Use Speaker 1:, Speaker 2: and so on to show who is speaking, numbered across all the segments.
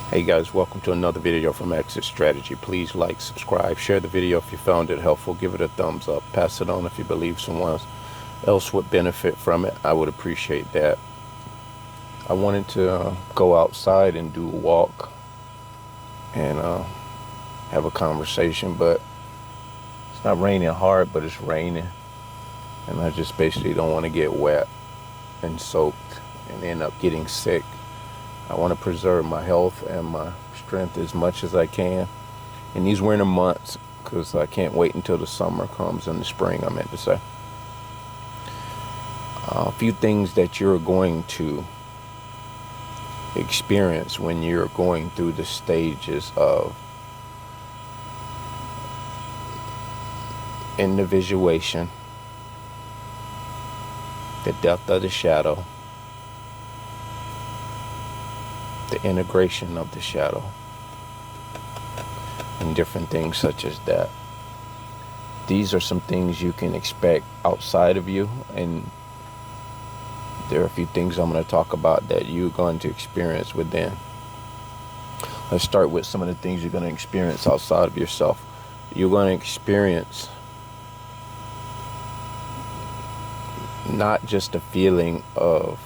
Speaker 1: Hey guys, welcome to another video from Exit Strategy. Please like, subscribe, share the video if you found it helpful, give it a thumbs up, pass it on if you believe someone else would benefit from it. I would appreciate that. I wanted to go outside and do a walk and have a conversation, but it's not raining hard, but it's raining, and I just basically don't want to get wet and soaked and end up getting sick. I want to preserve my health and my strength as much as I can in these winter months, because I can't wait until the summer comes and the spring, I meant to say. A few things that you're going to experience when you're going through the stages of individuation, the death of the shadow, the integration of the shadow, and different things such as that. These are some things you can expect outside of you, and there are a few things I'm going to talk about that you're going to experience within. Let's start with some of the things you're going to experience outside of yourself. You're going to experience not just a feeling of,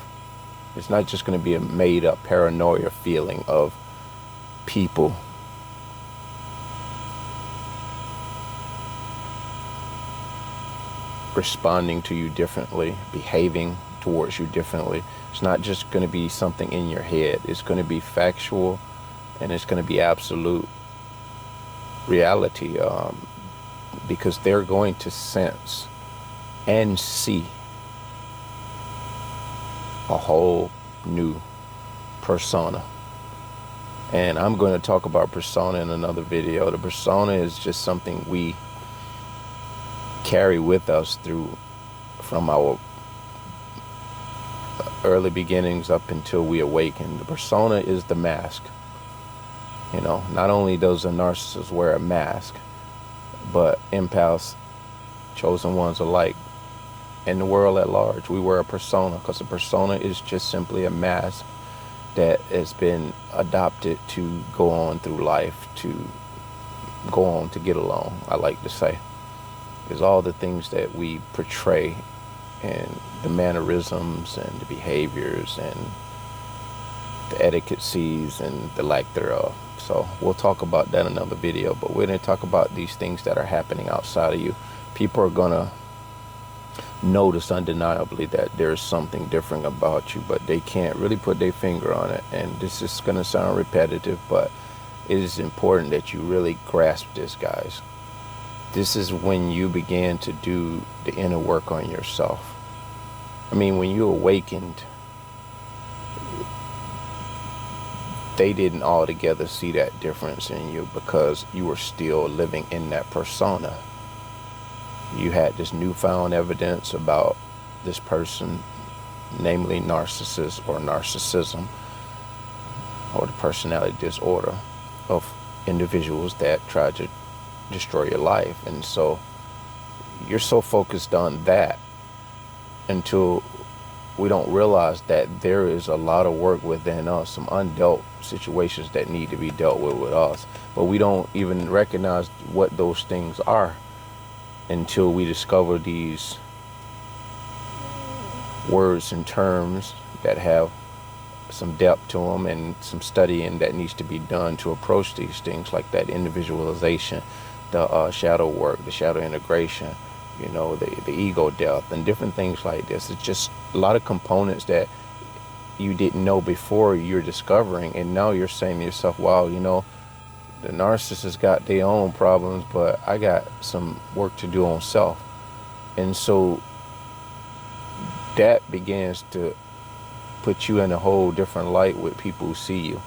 Speaker 1: it's not just going to be a made up paranoia feeling of people responding to you differently, behaving towards you differently. It's not just going to be something in your head. It's going to be factual, and it's going to be absolute reality, because they're going to sense and see a whole new persona. And I'm going to talk about persona in another video. The persona is just something we carry with us through from our early beginnings up until we awaken. The persona is the mask. You know, not only does a narcissist wear a mask, but empaths, chosen ones alike, in the world at large, we wear a persona, because a persona is just simply a mask that has been adopted to go on through life, to go on to get along, I like to say. Is all the things that we portray, and the mannerisms and the behaviors and the etiquettes and the lack thereof. So we'll talk about that in another video, but we're going to talk about these things that are happening outside of you. People are going to notice undeniably that there's something different about you, but they can't really put their finger on it. And this is going to sound repetitive, but it is important that you really grasp this, guys. This is when you begin to do the inner work on yourself. I mean, when you awakened, they didn't altogether see that difference in you, because you were still living in that persona. You had this newfound evidence about this person, namely narcissist or narcissism, or the personality disorder of individuals that try to destroy your life. And so you're so focused on that until we don't realize that there is a lot of work within us, some undealt situations that need to be dealt with us, but we don't even recognize what those things are until we discover these words and terms that have some depth to them, and some studying that needs to be done to approach these things, like that individualization, the shadow work, the shadow integration, you know, the ego death, and different things like this. It's just a lot of components that you didn't know before you're discovering, and now you're saying to yourself, wow, you know, the narcissist got their own problems, but I got some work to do on self. And so that begins to put you in a whole different light with people who see you.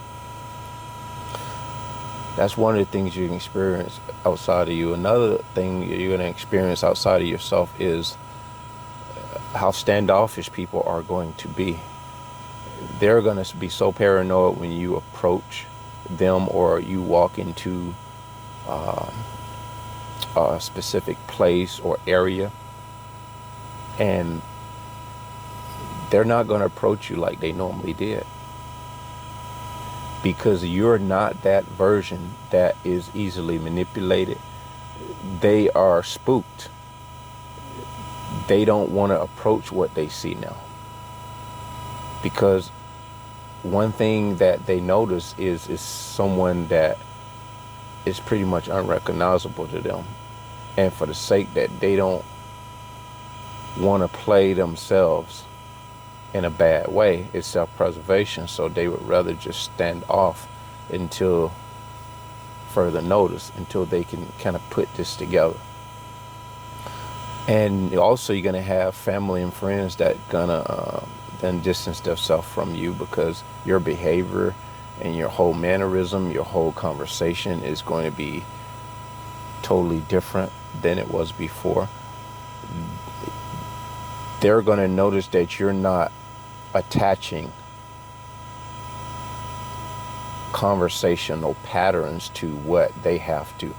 Speaker 1: That's one of the things you can experience outside of you. Another thing you're going to experience outside of yourself is how standoffish people are going to be. They're going to be so paranoid when you approach them, or you walk into a specific place or area, and they're not going to approach you like they normally did. because you're not that version that is easily manipulated. They are spooked. They don't want to approach what they see now, because one thing that they notice is someone that is pretty much unrecognizable to them, and for the sake that they don't want to play themselves in a bad way, it's self-preservation. So they would rather just stand off until further notice, until they can kind of put this together. And also, you're gonna have family and friends that gonna then distance themselves from you, because your behavior and your whole mannerism, your whole conversation is going to be totally different than it was before. They're going to notice that you're not attaching conversational patterns to what they have to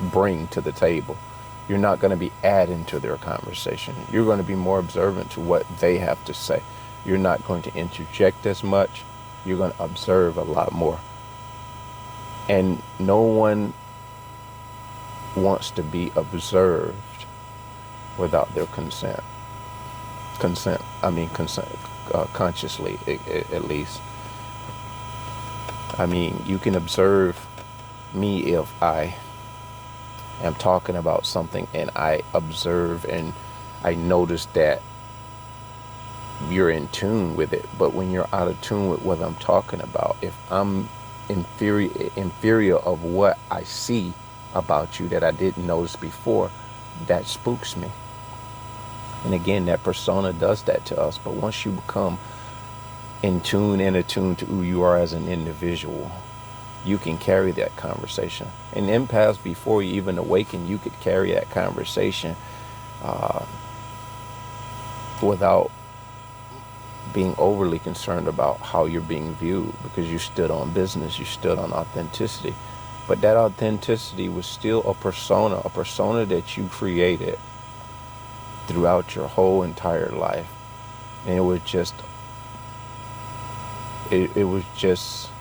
Speaker 1: bring to the table. You're not going to be adding to their conversation. You're going to be more observant to what they have to say. You're not going to interject as much. You're going to observe a lot more. And no one wants to be observed without their consent. Consent, consciously, at least. I mean, you can observe me if I am talking about something and I observe and I notice that you're in tune with it. But when you're out of tune with what I'm talking about, if I'm inferior of what I see about you that I didn't notice before, that spooks me. And again, that persona does that to us. But once you become in tune and attuned to who you are as an individual, you can carry that conversation. And empaths, before you even awaken, you could carry that conversation without being overly concerned about how you're being viewed, because you stood on business, you stood on authenticity. But that authenticity was still a persona that you created throughout your whole entire life. And it was just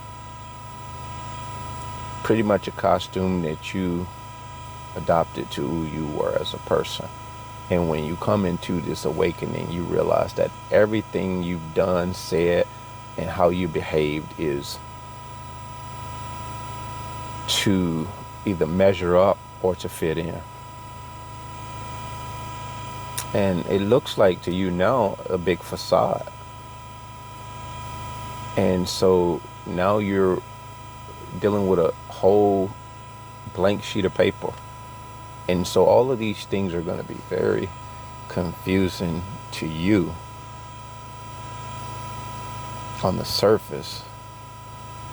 Speaker 1: pretty much a costume that you adopted to who you were as a person. And when you come into this awakening, you realize that everything you've done, said, and how you behaved is to either measure up or to fit in. And it looks like to you now a big facade. And so now you're dealing with a whole blank sheet of paper. And so all of these things are going to be very confusing to you on the surface.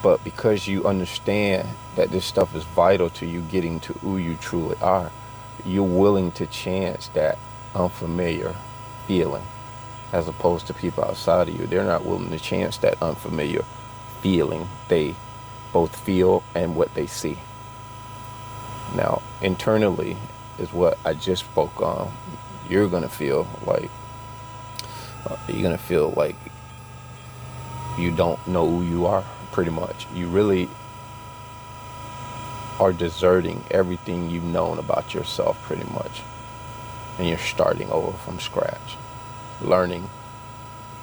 Speaker 1: But because you understand that this stuff is vital to you getting to who you truly are, you're willing to chance that unfamiliar feeling, as opposed to people outside of you. They're not willing to chance that unfamiliar feeling they both feel and what they see. Now, internally is what I just spoke on. You're gonna feel like you don't know who you are. Pretty much, you really are deserting everything you've known about yourself, pretty much, and you're starting over from scratch, learning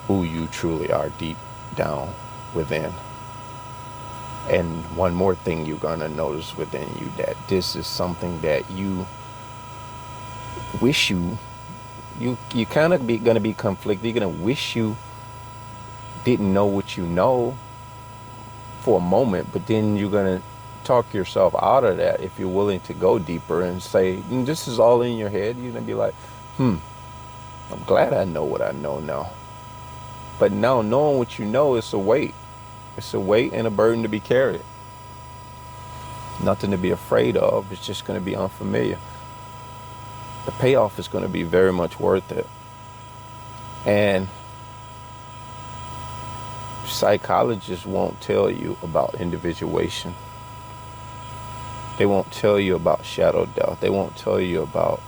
Speaker 1: who you truly are deep down within. And one more thing you're gonna notice within you, that this is something that you wish you kind of gonna be conflicted. You're gonna wish you didn't know what you know for a moment, but then you're gonna talk yourself out of that if you're willing to go deeper and say, this is all in your head. You're gonna be like, I'm glad I know what I know now. But now knowing what you know is a weight. It's a weight and a burden to be carried. Nothing to be afraid of. It's just going to be unfamiliar. The payoff is going to be very much worth it. And psychologists won't tell you about individuation. They won't tell you about shadow death. They won't tell you about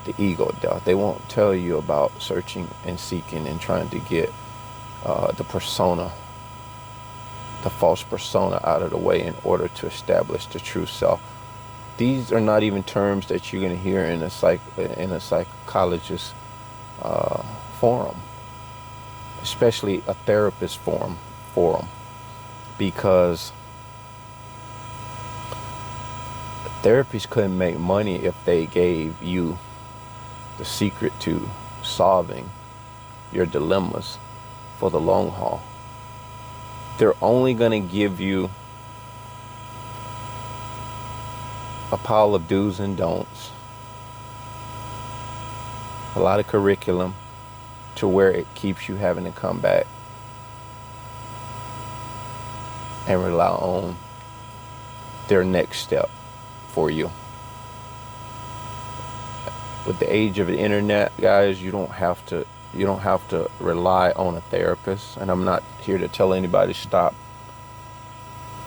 Speaker 1: the ego death. They won't tell you about searching and seeking and trying to get the persona the false persona out of the way in order to establish the true self. These are not even terms that you're going to hear in a psychologist forum, especially a therapist forum, because therapists couldn't make money if they gave you the secret to solving your dilemmas for the long haul. They're only going to give you a pile of do's and don'ts, a lot of curriculum to where it keeps you having to come back and rely on their next step for you. With the age of the internet, guys, you don't have to rely on a therapist. And I'm not here to tell anybody to stop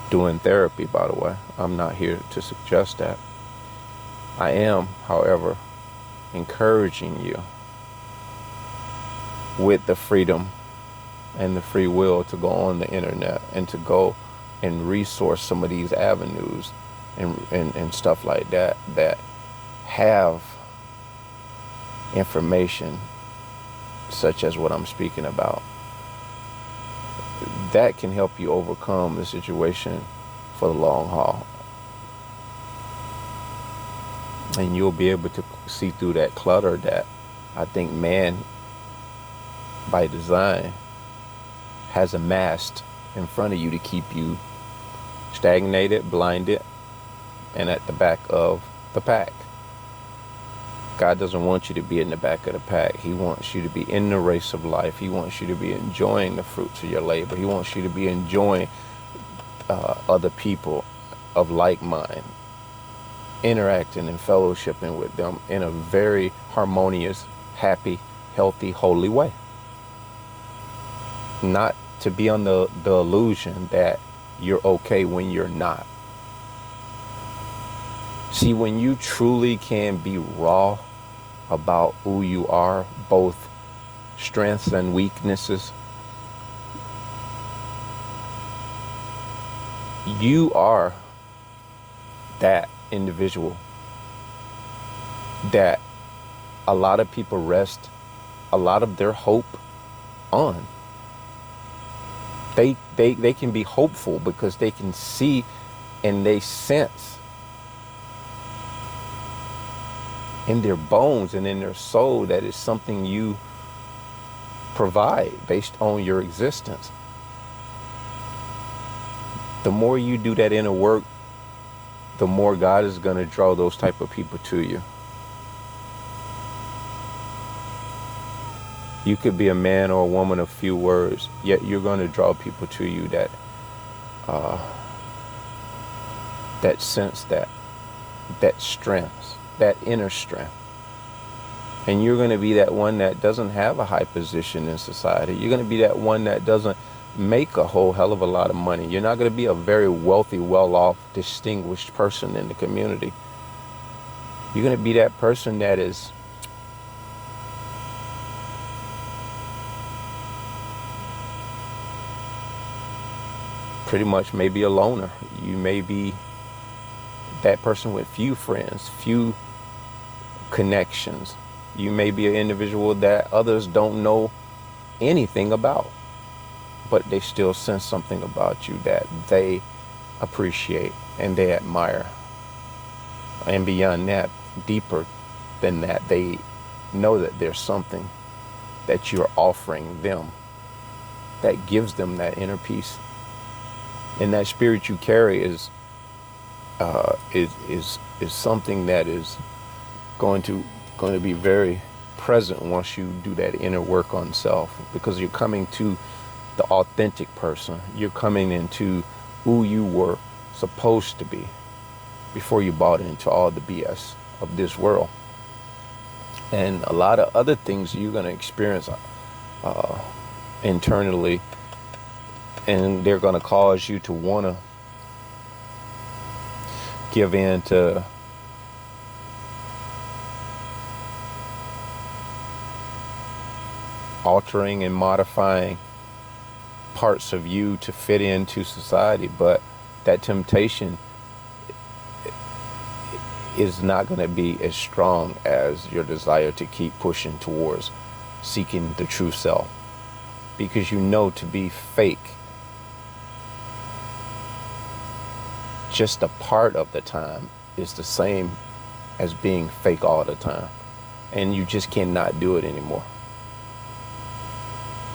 Speaker 1: doing therapy, by the way. I'm not here to suggest that. I am, however, encouraging you with the freedom and the free will to go on the internet and to go and resource some of these avenues and stuff like that have information such as what I'm speaking about, that can help you overcome the situation for the long haul. And you'll be able to see through that clutter that I think man, by design, has amassed in front of you to keep you stagnated, blinded, and at the back of the pack. God doesn't want you to be in the back of the pack. He wants you to be in the race of life. He wants you to be enjoying the fruits of your labor. He wants you to be enjoying other people of like mind, interacting and fellowshipping with them in a very harmonious, happy, healthy, holy way. Not to be on the illusion that you're okay when you're not. See, when you truly can be raw about who you are, both strengths and weaknesses, you are that individual that a lot of people rest a lot of their hope on. They can be hopeful because they can see and they sense in their bones and in their soul that it's something you provide based on your existence. The more you do that inner work, the more God is going to draw those type of people to you. You could be a man or a woman of few words, yet you're going to draw people to you that sense that strength, that inner strength. And you're going to be that one that doesn't have a high position in society. You're going to be that one that doesn't make a whole hell of a lot of money. You're not going to be a very wealthy, well-off, distinguished person in the community. You're going to be that person that is pretty much maybe a loner. You may be that person with few friends, few connections. You may be an individual that others don't know anything about, but they still sense something about you that they appreciate and they admire. And beyond that, deeper than that, they know that there's something that you're offering them that gives them that inner peace. And that spirit you carry is something that is going to be very present once you do that inner work on self, because you're coming to the authentic person. You're coming into who you were supposed to be before you bought into all the BS of this world. And a lot of other things you're going to experience internally, and they're going to cause you to want to give in to altering and modifying parts of you to fit into society, but that temptation is not going to be as strong as your desire to keep pushing towards seeking the true self, because you know to be fake just a part of the time is the same as being fake all the time, and you just cannot do it anymore.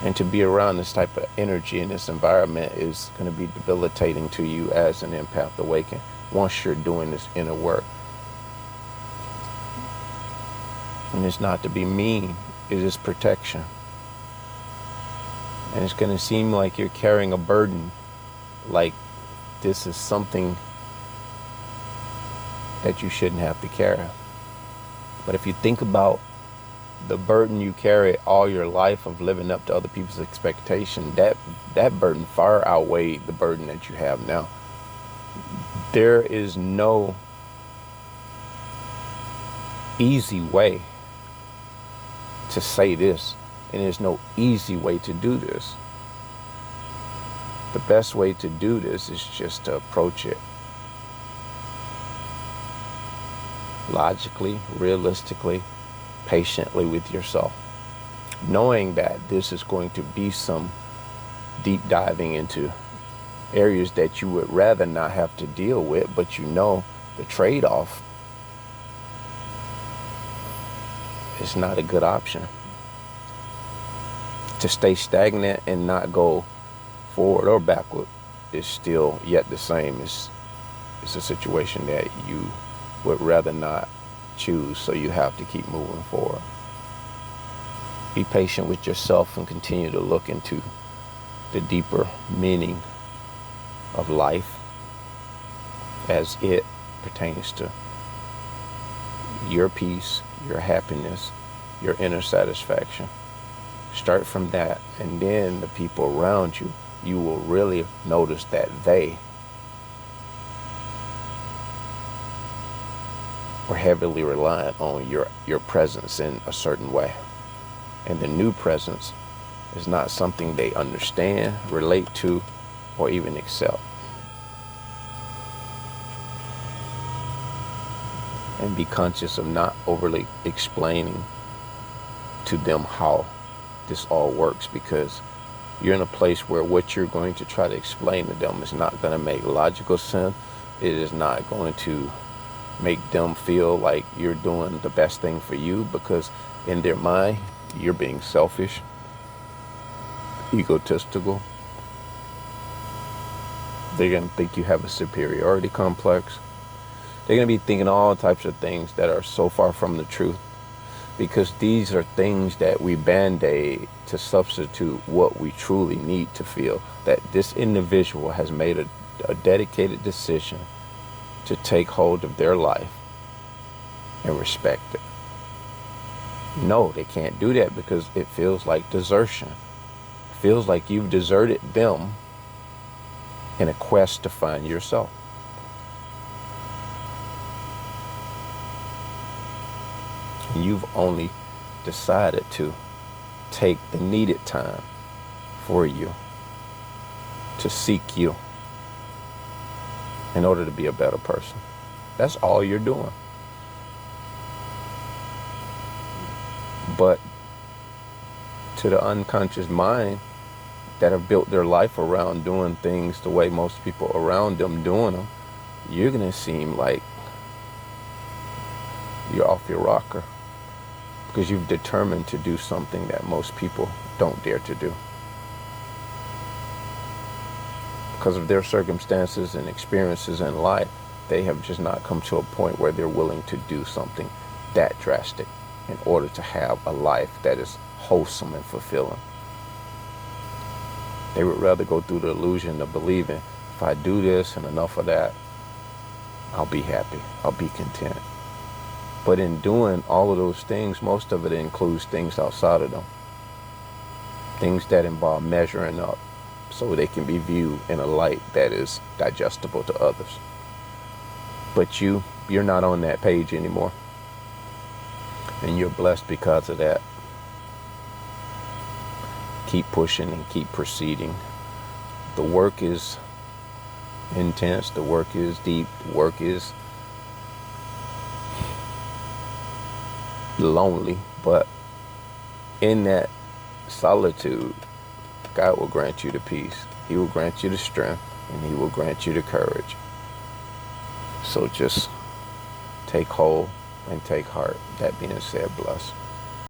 Speaker 1: And to be around this type of energy in this environment is going to be debilitating to you as an empath awakened once you're doing this inner work. And it's not to be mean, it is protection. And it's going to seem like you're carrying a burden, like this is something that you shouldn't have to carry. But if you think about the burden you carry all your life of living up to other people's expectation, that burden far outweighed the burden that you have now. There is no easy way to say this, and there's no easy way to do this. The best way to do this is just to approach it logically, realistically, patiently with yourself, knowing that this is going to be some deep diving into areas that you would rather not have to deal with, but you know the trade-off is not a good option. To stay stagnant and not go forward or backward is still yet the same. It's a situation that you would rather not choose, so you have to keep moving forward. Be patient with yourself and continue to look into the deeper meaning of life as it pertains to your peace, your happiness, your inner satisfaction. Start from that, and then the people around you, you will really notice that they were heavily reliant on your presence in a certain way. And the new presence is not something they understand, relate to, or even accept. And be conscious of not overly explaining to them how this all works, because you're in a place where what you're going to try to explain to them is not going to make logical sense. It is not going to make them feel like you're doing the best thing for you, because in their mind you're being selfish, egotistical. They're going to think you have a superiority complex. They're going to be thinking all types of things that are so far from the truth, because these are things that we band-aid to substitute what we truly need to feel, that this individual has made a dedicated decision to take hold of their life and respect it. No, they can't do that, because it feels like desertion. It feels like you've deserted them in a quest to find yourself. And you've only decided to take the needed time for you, to seek you, in order to be a better person. That's all you're doing. But to the unconscious mind that have built their life around doing things the way most people around them doing them, you're gonna seem like you're off your rocker, because you've determined to do something that most people don't dare to do. Because of their circumstances and experiences in life, they have just not come to a point where they're willing to do something that drastic in order to have a life that is wholesome and fulfilling. They would rather go through the illusion of believing, if I do this and enough of that, I'll be happy, I'll be content. But in doing all of those things, most of it includes things outside of them. Things that involve measuring up so they can be viewed in a light that is digestible to others. But you're not on that page anymore. And you're blessed because of that. Keep pushing and keep proceeding. The work is intense, the work is deep, the work is lonely, but in that solitude, God will grant you the peace. He will grant you the strength, and He will grant you the courage. So just take hold and take heart. That being said, bless.